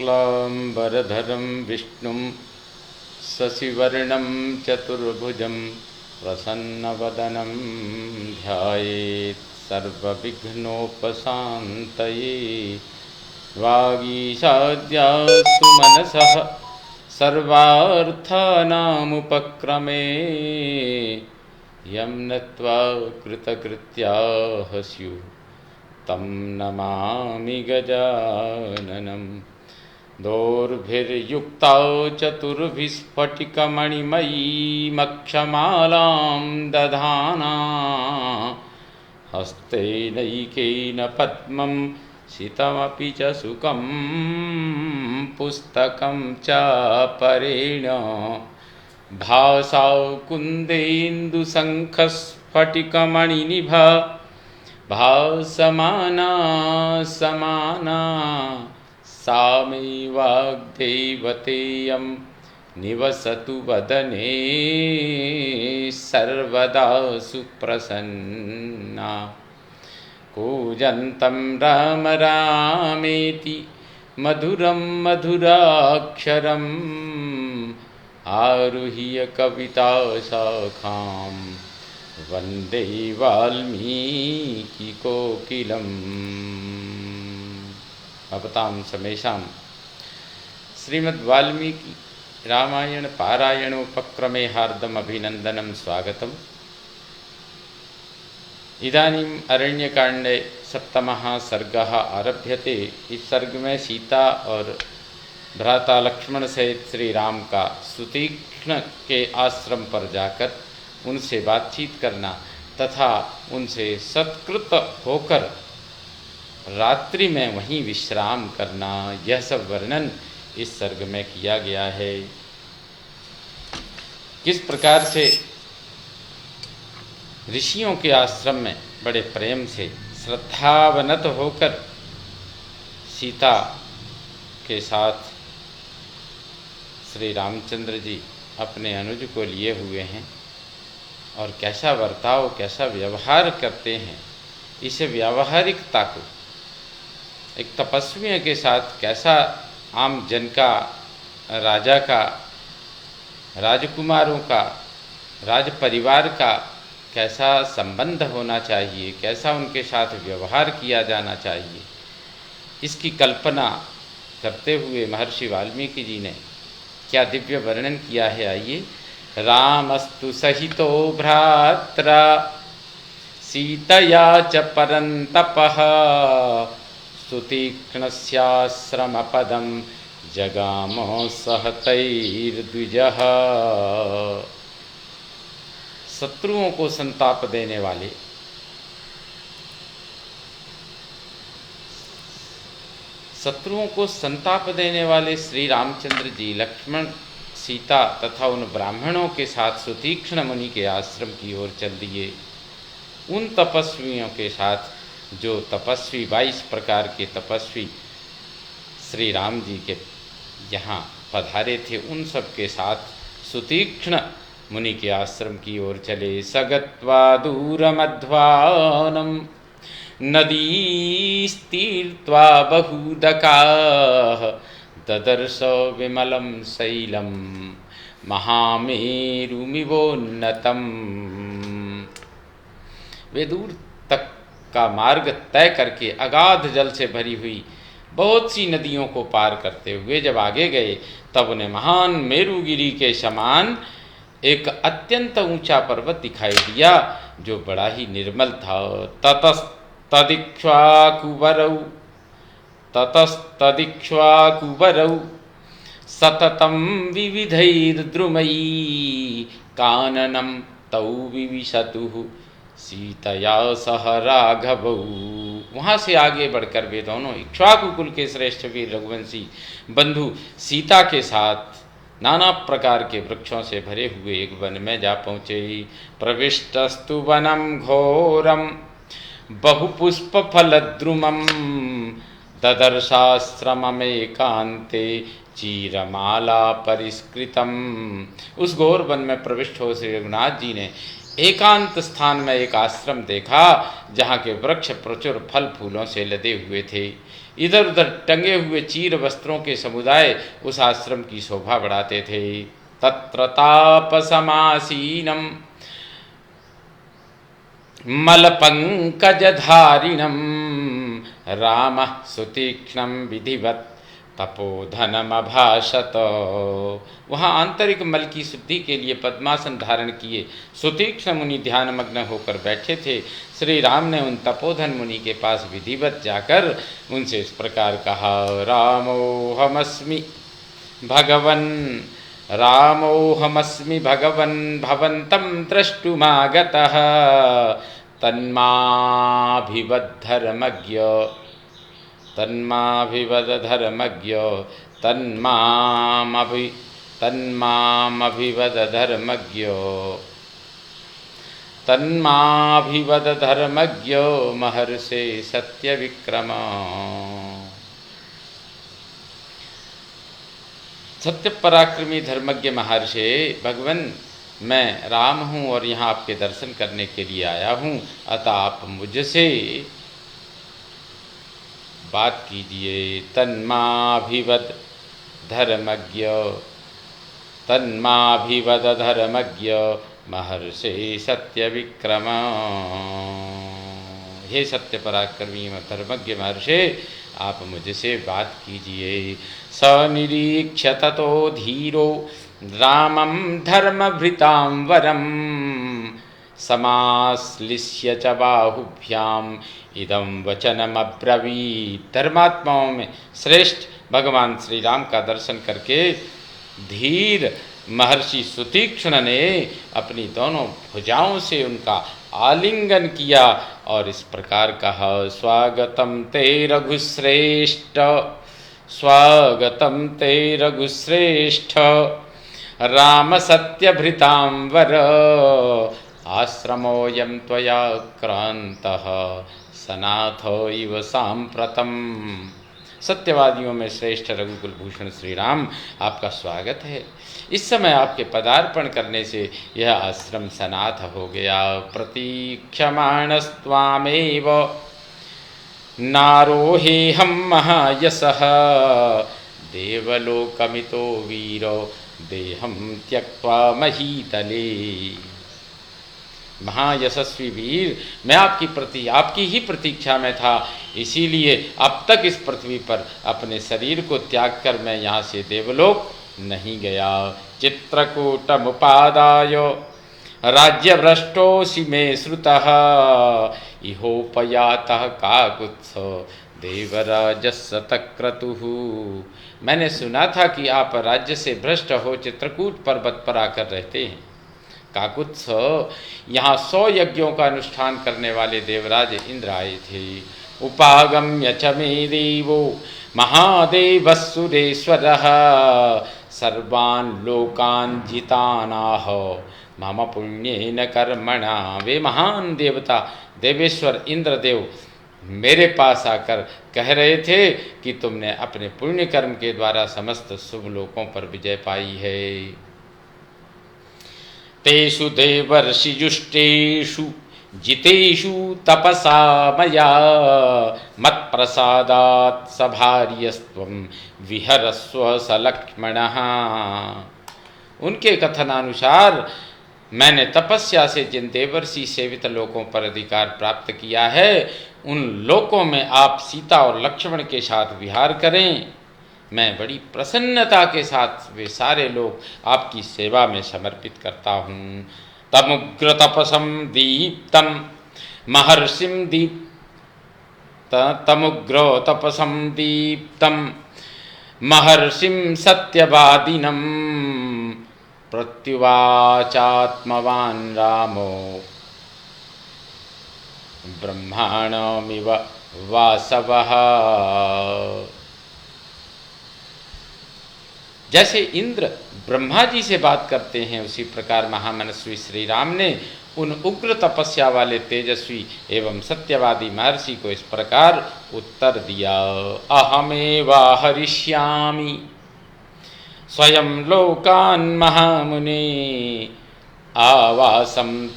शुक्लांबरधरं विष्णुं शशिवर्णं चतुर्भुजं प्रसन्नवदनं ध्यायेत् सर्वविघ्नोपशान्तये। वागीशाद्यास्तु मनसः सर्वार्थानामुपक्रमे यं नत्वा कृतकृत्याः स्युः तं नमामि गजाननं। दोर्भिर्युक्ता चतुर्भिस्फटिकमणिमयीमक्षमालां दधाना हस्तेनैकेन पद्मं सितमपि च सुखं पुस्तकं च परेण भासा कुन्देन्दुशङ्खस्फटिकमणिनिभा भासमाना समाना सा मे वाग्देवतेयं निवसतु वदने सर्वदा सुप्रसन्ना। कूजन्तं राम रामेति मधुरं मधुराक्षरम् आरुह्य कविताशाखां वन्दे वाल्मीकिकोकिलम्। भवतां समेषां श्रीमद् वाल्मीकि रामायण पारायणोपक्रमे हार्दम् अभिनन्दनं स्वागतम्। इदानीम् अरण्यकाण्डे सप्तमः सर्गः आरभ्यते। इस सर्ग में सीता और भ्राता लक्ष्मण सहित श्री राम का सुतीक्ष्ण के आश्रम पर जाकर उनसे बातचीत करना तथा उनसे सत्कृत होकर रात्रि में वहीं विश्राम करना, यह सब वर्णन इस सर्ग में किया गया है। किस प्रकार से ऋषियों के आश्रम में बड़े प्रेम से श्रद्धावनत होकर सीता के साथ श्री रामचंद्र जी अपने अनुज को लिए हुए हैं और कैसा बर्ताव कैसा व्यवहार करते हैं, इसे व्यावहारिकता को एक तपस्वियों के साथ कैसा आम जन का, राजा का, राजकुमारों का, राज परिवार का कैसा संबंध होना चाहिए, कैसा उनके साथ व्यवहार किया जाना चाहिए, इसकी कल्पना करते हुए महर्षि वाल्मीकि जी ने क्या दिव्य वर्णन किया है। आइए। रामस्तु सहितो भ्रात्रा सीतया च परन्तपः सुतीक्ष्णस्याश्रमपदं जगामो सहतैर्द्विजः। शत्रुओं को संताप देने वाले, श्री रामचंद्र जी लक्ष्मण सीता तथा उन ब्राह्मणों के साथ सुतीक्ष्ण मुनि के आश्रम की ओर चल दिए। उन तपस्वियों के साथ जो तपस्वी 22 प्रकार के तपस्वी श्री राम जी के यहाँ पधारे थे, उन सब के साथ सुतीक्ष्ण मुनि के आश्रम की ओर चले। सगत्वा दूरमध्वानं नदीस्तीर्त्वा बहुदकाः ददर्श विमलं शैलं महामेरुमिवोन्नतम्। वे दूर तक का मार्ग तय करके अगाध जल से भरी हुई बहुत सी नदियों को पार करते हुए जब आगे गए, तब उन्हें महान मेरुगिरी के समान एक अत्यंत ऊंचा पर्वत दिखाई दिया जो बड़ा ही निर्मल था। ततस्तदिक्ष्वाकुवरौ सततं विविधैर्द्रुमैः काननं तौ विविशतुः सीतया सह राघवौ। वहाँ से आगे बढ़कर वे दोनों इक्ष्वाकु कुल के श्रेष्ठ वीर रघुवंशी बंधु सीता के साथ नाना प्रकार के वृक्षों से भरे हुए एक वन में जा पहुँचे। प्रविष्टस्तु वनम घोरम बहुपुष्पफलद्रुमं ददर्शाश्रममेकान्ते चीरमाला परिष्कृतम। उस घोर वन में प्रविष्ट हो श्री रघुनाथ जी ने एकांत स्थान में एक आश्रम देखा, जहाँ के वृक्ष प्रचुर फल फूलों से लदे हुए थे। इधर उधर टंगे हुए चीर वस्त्रों के समुदाय उस आश्रम की शोभा बढ़ाते थे। तत्र तापसमासीनम मलपंकजधारिणम रामः सुतीक्ष्णं विधिवत् तपोधनमभाषत। वहाँ आंतरिक मल की शुद्धि के लिए पद्मासन धारण किए सुतीक्ष्ण मुनि ध्यानमग्न होकर बैठे थे। श्री राम ने उन तपोधन मुनि के पास विधिवत जाकर उनसे इस प्रकार कहा, रामोहमस्मि भगवन् रामोहमस्मि भगवन् भवन्तं द्रष्टुमागतः तन्माभिवद्धर्मज्ञ तन्माभिवदधर्मज्ञ तन्माभिवदधर्मज्ञ तन्माभिवदधर्मज्ञ महर्षे सत्यविक्रम। सत्य पराक्रमी धर्मज्ञ महर्षि, भगवान मैं राम हूँ और यहाँ आपके दर्शन करने के लिए आया हूँ, अतः आप मुझसे बात कीजिए। तन्माभिवद धर्मज्ञ तन्माभिवद धर्मज्ञ महर्षि सत्य विक्रम। हे सत्य पराक्रमी धर्मज्ञ महर्षि, आप मुझसे बात कीजिए। स निरीक्ष्य ततो धीरो रामं धर्मभृतां वरं समाश्लिष्य च बाहुभ्याम इदं वचनमब्रवीत्। धर्मात्माओं में श्रेष्ठ भगवान श्री राम का दर्शन करके धीर महर्षि सुतीक्ष्ण ने अपनी दोनों भुजाओं से उनका आलिंगन किया और इस प्रकार कहा, स्वागतम ते रघुश्रेष्ठ स्वागतम ते रघुश्रेष्ठ राम सत्यभृतांवर आश्रमोऽयं त्वया क्रान्तः सनाथो इव सांप्रतम। सत्यवादियों में श्रेष्ठ रघुकुल भूषण श्री राम, आपका स्वागत है। इस समय आपके पदार्पण करने से यह आश्रम सनाथ हो गया। प्रतीक्षमाणस्त्वामेव नारोहेहं महायशः देवलोकमितो वीरो देहं त्यक्त्वा महीतले। महायशस्वी वीर, मैं आपकी ही प्रतीक्षा में था, इसीलिए अब तक इस पृथ्वी पर अपने शरीर को त्याग कर मैं यहाँ से देवलोक नहीं गया। चित्रकूटमुपादाय राज्यभ्रष्टोऽसि मे श्रुतः इहोपयातः काकुत्स देवराजस्य तक्रतुः। मैंने सुना था कि आप राज्य से भ्रष्ट हो चित्रकूट पर्वत पर आकर रहते हैं। काकुत्स, यहाँ 100 यज्ञों का अनुष्ठान करने वाले देवराज इंद्र आए थे। उपागम्य च मे देवो महादेवः सुरेश्वरः सर्वान् लोकान् जितानाह मम पुण्येन कर्मणा। वे महान देवता देवेश्वर इंद्रदेव मेरे पास आकर कह रहे थे कि तुमने अपने पुण्य कर्म के द्वारा समस्त शुभ लोकों पर विजय पाई है। तेषु देवर्षिजुष्टेषु जितेषु तपसा मया मत्प्रसादात् सभार्यस्त्वं विहरस्व सलक्ष्मणः। उनके कथनानुसार मैंने तपस्या से जिन देवर्षि सेवित लोकों पर अधिकार प्राप्त किया है, उन लोकों में आप सीता और लक्ष्मण के साथ विहार करें। मैं बड़ी प्रसन्नता के साथ वे सारे लोग आपकी सेवा में समर्पित करता हूँ। तमुग्र तपसम दीप्तम महर्षिम तमुग्र तपसम दीप्तम महर्षिम सत्यवादिनम प्रत्युवाचात्मवान् रामो ब्रह्माणमिव वासवः। जैसे इंद्र ब्रह्मा जी से बात करते हैं, उसी प्रकार महामनस्वी श्री राम ने उन उग्र तपस्या वाले तेजस्वी एवं सत्यवादी महर्षि को इस प्रकार उत्तर दिया, अहमेवा हरिष्यामि स्वयं लोकान् महामुने आवासं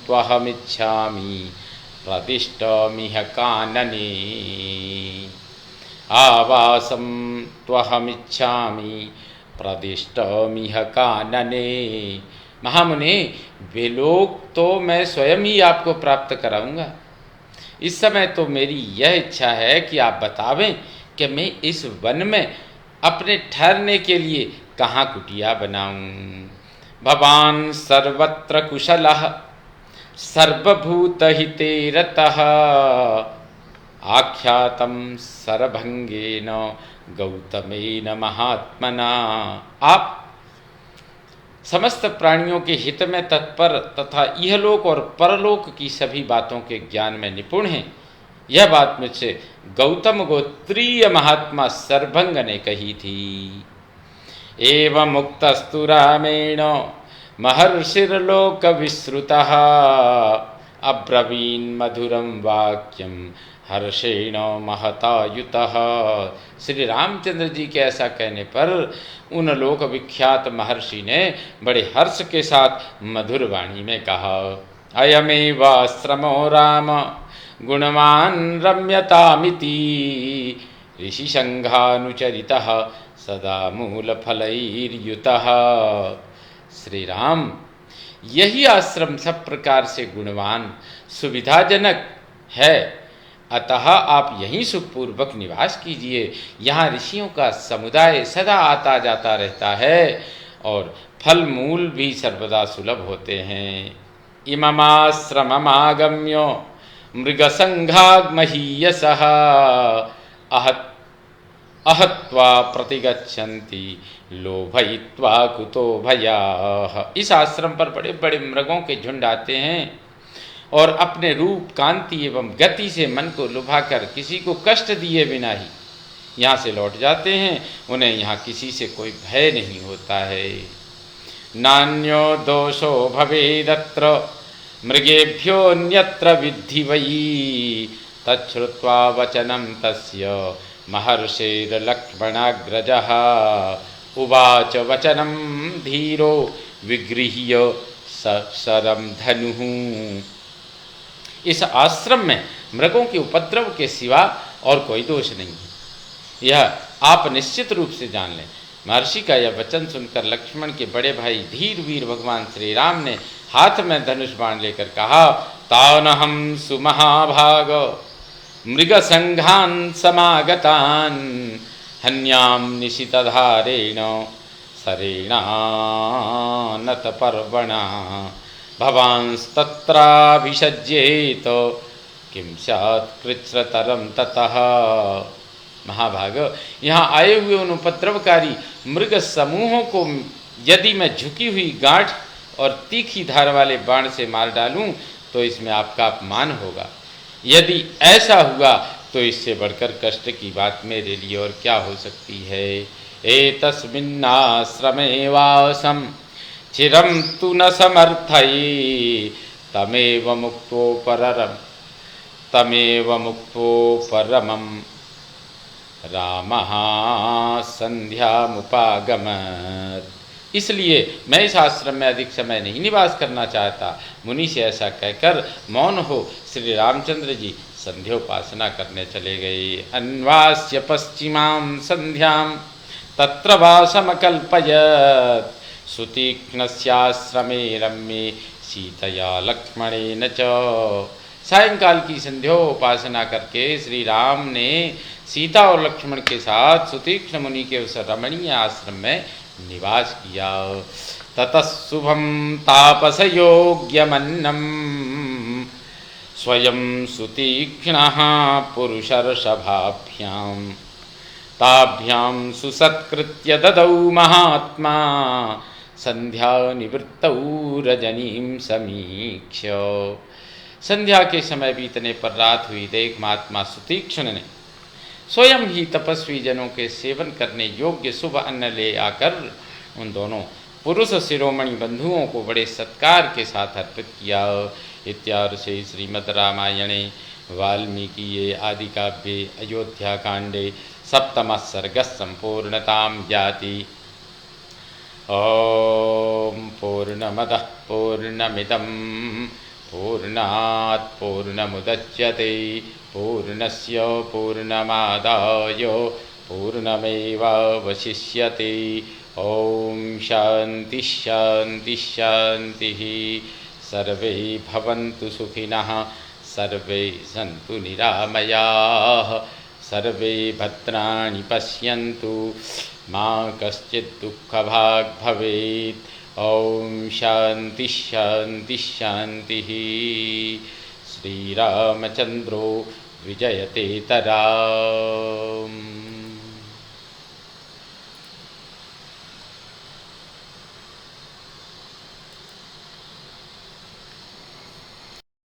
त्वहमिच्छामि प्रतिष्ठामिह कानने, आवासं त्वहमिच्छामि प्रतिष्ठामिह कानने। महामुने, वे लोग तो मैं स्वयं ही आपको प्राप्त कराऊंगा। इस समय तो मेरी यह इच्छा है कि आप बतावें कि मैं इस वन में अपने ठहरने के लिए कहाँ कुटिया बनाऊं। भवान सर्वत्र कुशलः सर्वभूतहिते रतः आख्यातं सरभंगेन गौतमेन महात्मना। आप समस्त प्राणियों के हित में तत्पर तथा इहलोक और परलोक की सभी बातों के ज्ञान में निपुण हैं, यह बात मुझसे गौतम गोत्रीय महात्मा सरभंग ने कही थी। एवं मुक्तस्तु रामेण महर्षिर्लोक विश्रुतः अब्रवीन् मधुरं वाक्यं हर्षेण महतायुतः। श्री रामचंद्र जी के ऐसा कहने पर उन लोक विख्यात महर्षि ने बड़े हर्ष के साथ मधुर वाणी में कहा, अयमेवाश्रमो राम गुणवान् रम्यतामिति ऋषिसंघानुचरितः सदा मूलफलैर्युतः। श्री राम, यही आश्रम सब प्रकार से गुणवान सुविधाजनक है, अतः आप यहीं सुखपूर्वक निवास कीजिए। यहाँ ऋषियों का समुदाय सदा आता जाता रहता है और फल मूल भी सर्वदा सुलभ होते हैं। इममाश्रममागम्य मृगसंघामहीयसः अहत्वा प्रतिगच्छन्ति लोभयित्वा कुतो भयाः। इस आश्रम पर बड़े बड़े मृगों के झुंड आते हैं और अपने रूप, कांति एवं गति से मन को लुभाकर किसी को कष्ट दिए बिना ही यहाँ से लौट जाते हैं। उन्हें यहाँ किसी से कोई भय नहीं होता है। नान्यो दोषो भवेदत्र मृगेभ्योऽन्यत्र विद्धि वै तच्छ्रुत्वा वचनं तस्य महर्षेर्लक्ष्मणाग्रजः उवाच वचनं धीरो विगृह्य शरं धनुः। इस आश्रम में मृगों के उपद्रव के सिवा और कोई दोष नहीं है, यह आप निश्चित रूप से जान लें। महर्षि का यह वचन सुनकर लक्ष्मण के बड़े भाई धीर वीर भगवान श्री राम ने हाथ में धनुष बाण लेकर कहा, तानहं सुमहाभाग मृगसंघान् समागतान् हन्याम निशितधारेण सरेणानत पर्वणा भवांस्तत्राभिषज्येत किं स्यात् कृच्छ्रतरं ततः। महाभाग, यहाँ आए हुए उन उपद्रवकारी मृग समूहों को यदि मैं झुकी हुई गांठ और तीखी धार वाले बाण से मार डालूं तो इसमें आपका अपमान होगा। यदि ऐसा हुआ तो इससे बढ़कर कष्ट की बात मेरे लिए और क्या हो सकती है। एतस्मिन्नाश्रमे वासं चिरं तु न समर्थये तमेव मुक्तो परमं रामः संध्यामुपागमत्। इसलिए मैं इस आश्रम में अधिक समय नहीं निवास करना चाहता। मुनि से ऐसा कहकर मौन हो श्री रामचंद्र जी संध्योपासना करने चले गए। अन्वास्य पश्चिमां संध्यां तत्र वासमकल्पयत् सुतीक्ष्णस्याश्रमे रम्ये सीतया लक्ष्मणेन च। सायंकाल की संध्योपासना करके श्री राम ने सीता और लक्ष्मण के साथ सुतीक्ष्ण मुनि के उस रमणीय आश्रम में निवास किया। ततः शुभं तापसयोग्यमन्नं स्वयं सुतीक्ष्णः पुरुषर्षभाभ्यां ताभ्यां सुसत्कृत्य ददौ महात्मा संध्यानिवृत्तौ रजनीं समीक्ष्य। संध्या के समय बीतने पर रात हुई देख महात्मा सुतीक्ष्ण ने स्वयं ही तपस्वी जनों के सेवन करने योग्य शुभ अन्न ले आकर उन दोनों पुरुष शिरोमणि बंधुओं को बड़े सत्कार के साथ अर्पित किया। इत्यार्षे श्रीमद् रामायणे वाल्मीकिये आदि काव्ये अयोध्या कांडे सप्तमः सर्गः संपूर्णतां याति। ओम पूर्णमदः पूर्णमिदं पूर्णात् पूर्णमुदच्यते पूर्णस्य पूर्णमादाय पूर्णमेवावशिष्यते। ओम शांति शांति शांति। सर्वे भवन्तु सुखिनः सर्वे सन्तु निरामयाः सर्वे भद्राणि पश्यन्तु मा कश्चित् दुःखभाग् भवेत्। ओम शांति शांति शांति। श्रीरामचन्द्रो विजयतेतराम्।